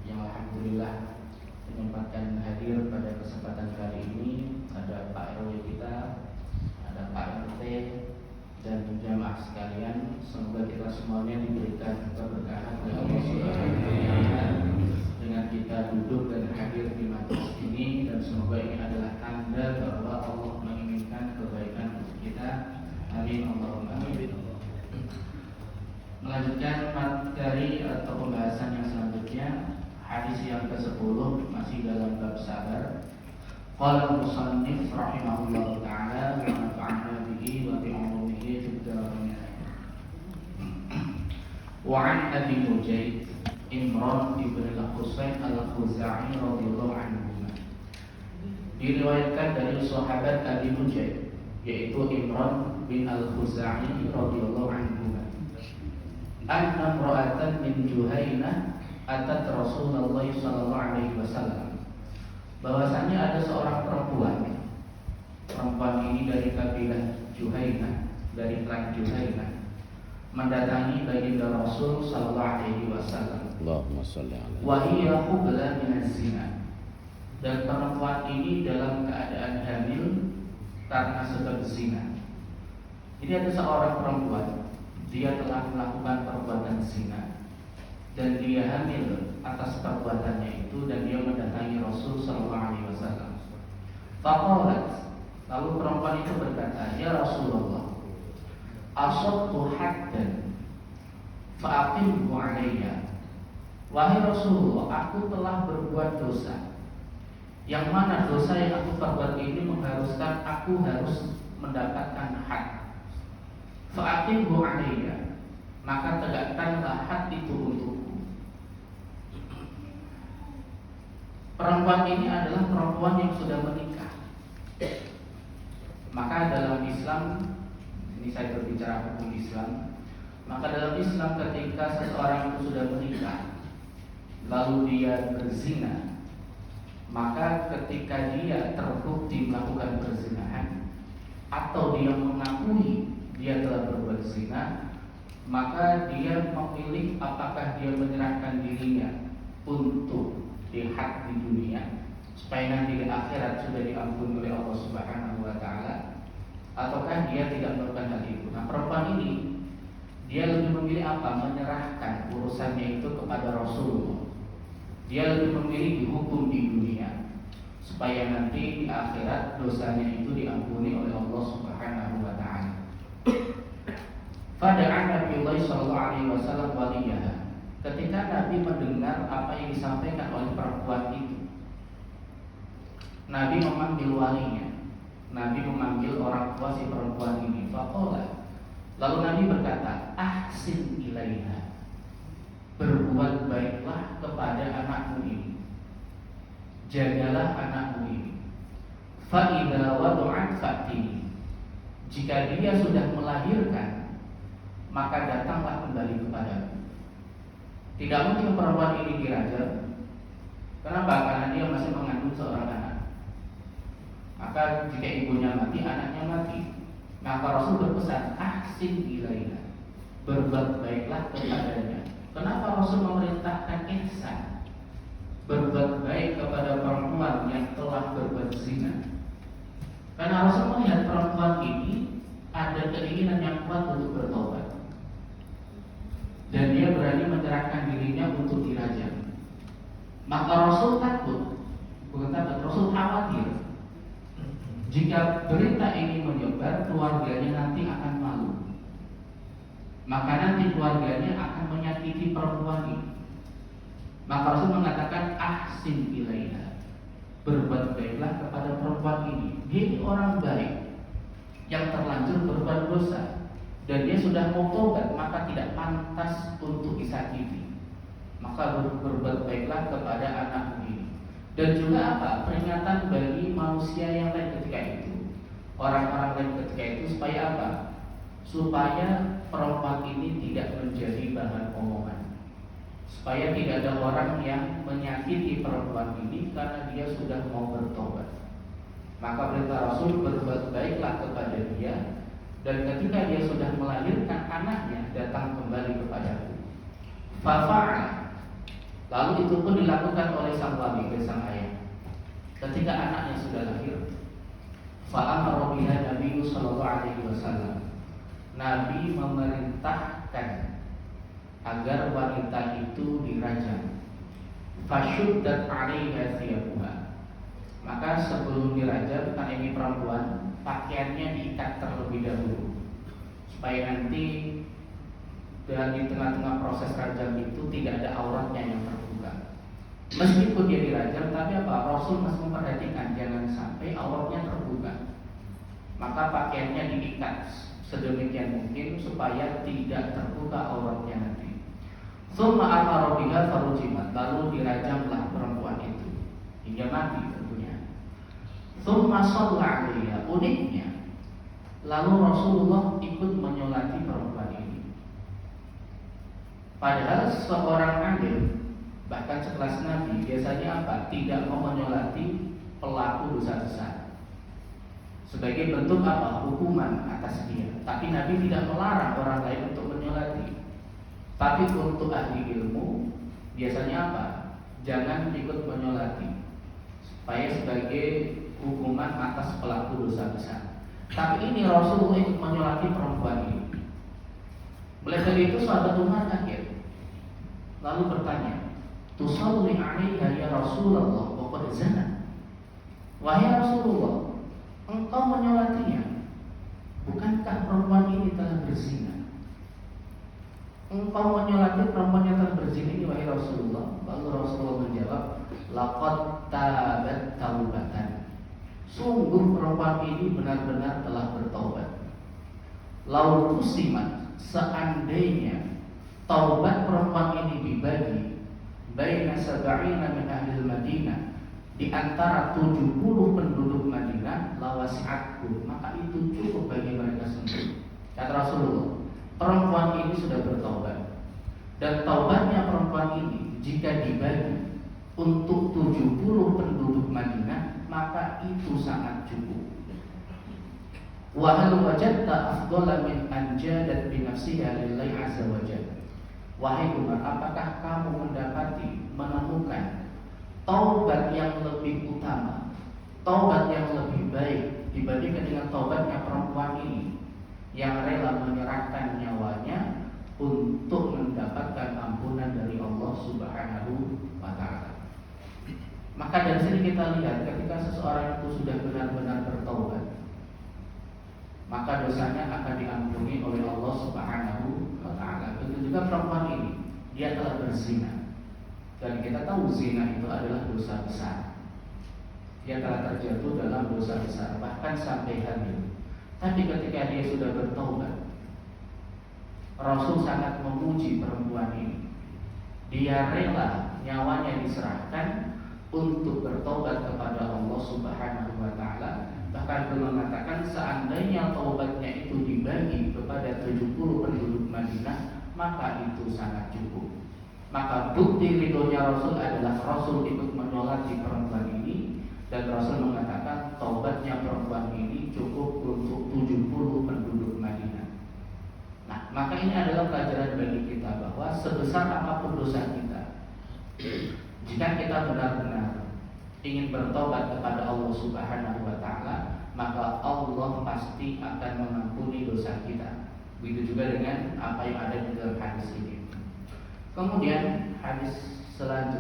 yang alhamdulillah menyempatkan hadir pada kesempatan kali ini. Ada Pak RW kita, ada Pak RT, dan jamaah sekalian. Semoga kita semuanya diberikan keberkahan oleh Allah Subhanahu wa Ta'ala dengan kita duduk dan hadir di majelis ini, dan semoga ini adalah tanda bahwa Allah menginginkan kebaikan untuk kita. Amin Allahumma amin. Melanjutkan materi atau pembahasan yang selanjutnya, hadis yang ke-10 masih dalam bab sabar. Qala musannif rahimahullahu ta'ala wa nafa'ana bihi wa bi'ulumihi fid dharain. Wa 'an Abi Mujaid Imran ibn al-Husain al-Khuzai radhiyallahu anhu. Diriwayatkan dari sahabat Abi Mujaid, yaitu Imran bin al-Khuzai radhiyallahu anhu, anna imra'atan min Juhainah atat Rasulullah sallallahu alaihi wasallam, bahwasanya ada seorang perempuan ini dari kabilah Juhainah, dari klan Juhainah, mendatangi baginda Rasul sallallahu alaihi wasallam. Allahumma shalli alaihi. Wa hiya hubla min az-zina, dan perempuan ini dalam keadaan hamil karena sebab zina. Jadi ada seorang perempuan, dia telah melakukan perbuatan zina dan dia hamil atas perbuatannya itu, dan dia mendatangi Rasul sallallahu alaihi wasallam. Faqalat, lalu perempuan itu berkata, ya Rasulullah, asabtu haddan fa'aqimhu alayya. Wahai Rasulullah, aku telah berbuat dosa, yang mana dosa yang aku perbuat ini mengharuskan aku harus mendapatkan had. Fa'aqimhu alayya, maka tegakkanlah had itu untukku. Perempuan ini adalah perempuan yang sudah menikah. Maka dalam Islam, ini saya berbicara hukum Islam, maka dalam Islam ketika seseorang itu sudah menikah lalu dia berzina, maka ketika dia terbukti melakukan perzinahan atau dia mengakui dia telah berbuat zina, maka dia memilih apakah dia menyerahkan dirinya untuk dihad di dunia supaya nanti di akhirat sudah diampuni oleh Allah Subhanahu wa Ta'ala, ataukah dia tidak melakukan hal itu. Nah, perempuan ini dia lebih memilih apa? Menyerahkan urusannya itu kepada Rasulullah. Dia lebih memilih dihukum di dunia supaya nanti di akhirat dosanya itu diampuni oleh Allah Subhanahu wa Ta'ala. Fada'a Nabi sallallahu alaihi wasallam waliyaha. Ketika Nabi mendengar apa yang disampaikan oleh perempuan itu, Nabi memanggil walinya. Nabi memanggil orang tua si perempuan ini. Faqala, lalu Nabi berkata, ahsin ilaiha, berbuat baiklah kepada anakmu ini, jagalah anakmu ini. Fa idza wada'at fatini, jika dia sudah melahirkan, maka datanglah kembali kepadaku. Tidak mungkin perempuan ini dirajam. Kenapa? Karena dia masih mengandung seorang anak. Maka jika ibunya mati, anaknya mati. Maka Rasul berpesan, ahsin ilaiha, berbuat baiklah kepadanya. Kenapa Rasul memerintahkan ihsan, berbuat baik kepada perempuan yang telah berbuat zina? Karena Rasul melihat perempuan ini ada keinginan yang kuat untuk bertobat, dan dia berani menyerahkan dirinya untuk dirajam. Maka Rasul takut, bukan takut, Rasul khawatir jika berita ini menyebar, keluarganya nanti akan malu. Maka nanti keluarganya akan menyakiti perempuan ini. Maka Rasul mengatakan ahsin ilaiha, berbuat baiklah kepada perempuan ini. Dia ini orang baik yang terlanjur berbuat dosa, dan dia sudah mau tobat, maka tidak pantas untuk disakiti. Maka berbuat baiklah kepada anakmu ini. Dan juga apa? Peringatan bagi manusia yang lain ketika itu, orang-orang lain ketika itu, supaya apa? Supaya perempuan ini tidak menjadi bahan omongan, supaya tidak ada orang yang menyakiti perempuan ini karena dia sudah mau bertobat. Maka perintah Rasul, berbuat baiklah kepada dia, dan ketika dia sudah melahirkan anaknya, datang kembali kepadaku. Fafa'ala, Lalu itu pun dilakukan oleh sang wali, oleh sang ayah. Ketika anaknya sudah lahir, fa'amara biha Nabi sallallahu alaihi wasallam. Nabi memerintahkan agar wanita itu dirajam. Fasyuddat 'alaiha thiyabuha. Maka sebelum dirajam, karena ini perempuan, pakaiannya diikat terlebih dahulu supaya nanti dan di tengah-tengah proses rajam itu tidak ada auratnya yang terbuka. Meskipun dia dirajam, tapi apa? Rasul masih memperhatikan jangan sampai auratnya terbuka. Maka pakaiannya diikat sedemikian mungkin supaya tidak terbuka auratnya nanti. Tsumma amara biha farujimat. Lalu dirajamlah perempuan itu hingga mati tentunya. Tsumma shalla 'alaiha. Uniknya, lalu Rasulullah ikut menyolati perempuan ini. Padahal seorang alim, bahkan sekelas Nabi, biasanya apa? Tidak mau menyolati pelaku dosa besar sebagai bentuk apa? Hukuman atas dia. Tapi Nabi tidak melarang orang lain untuk menyolati. Tapi untuk ahli ilmu, biasanya apa? Jangan ikut menyolati supaya sebagai hukuman atas pelaku dosa besar. Tapi ini Rasulullah ikut menyolati perempuan ini. Oleh karena itu sahabat Umar kaget, lalu bertanya, "Tusalli 'alaiha ya Rasulullah wa qad zanat?" Wahai Rasulullah, engkau menyolatinya, bukankah perempuan ini telah berzina? Engkau menyolati perempuan yang telah berzina ini, wahai Rasulullah. Lalu Rasulullah menjawab, "Laqad tabat taubatan." Sungguh perempuan ini benar-benar telah bertaubat. Lau kusimat, seandainya taubat perempuan ini dibagi baina sab'ina min ahli Madinah, di antara 70 penduduk Madinah, lawasi'atku, maka itu cukup bagi mereka sendiri. Kata Rasulullah, perempuan ini sudah bertaubat, dan taubatnya perempuan ini jika dibagi untuk 70 penduduk Madinah, maka itu sangat cukup. Wa hal wajadta afdhala min anjadat bi nafsiha lillahi azza wa jalla. Wahai Umar, apakah kamu menemukan taubat yang lebih utama, taubat yang lebih baik dibandingkan dengan taubatnya perempuan ini yang rela menyerahkan nyawanya untuk mendapatkan ampunan dari Allah Subhanahu wa taala? Maka dari sini kita lihat, ketika seseorang itu sudah benar-benar bertaubat, maka dosanya akan diampuni oleh Allah Subhanahu wa taala. Begitu juga perempuan ini, dia telah berzina. Dan kita tahu zina itu adalah dosa besar. Dia telah terjatuh dalam dosa besar, bahkan sampai hamil. Tapi ketika dia sudah bertaubat, Rasul sangat memuji perempuan ini. Dia rela nyawanya diserahkan untuk bertobat kepada Allah Subhanahu wa taala. Bahkan beliau mengatakan, seandainya taubatnya itu dibagi kepada 70 penduduk Madinah, maka itu sangat cukup. Maka bukti ridhonya Rasul adalah Rasul ikut menyolati perempuan ini, dan Rasul mengatakan taubatnya perempuan ini cukup untuk 70 penduduk Madinah. Nah, maka ini adalah pelajaran bagi kita bahwa sebesar apapun dosa kita, jika kita benar-benar ingin bertobat kepada Allah Subhanahu wa taala, maka Allah pasti akan mengampuni dosa kita. Begitu juga dengan apa yang ada di dalam hadis ini. Kemudian hadis selanjutnya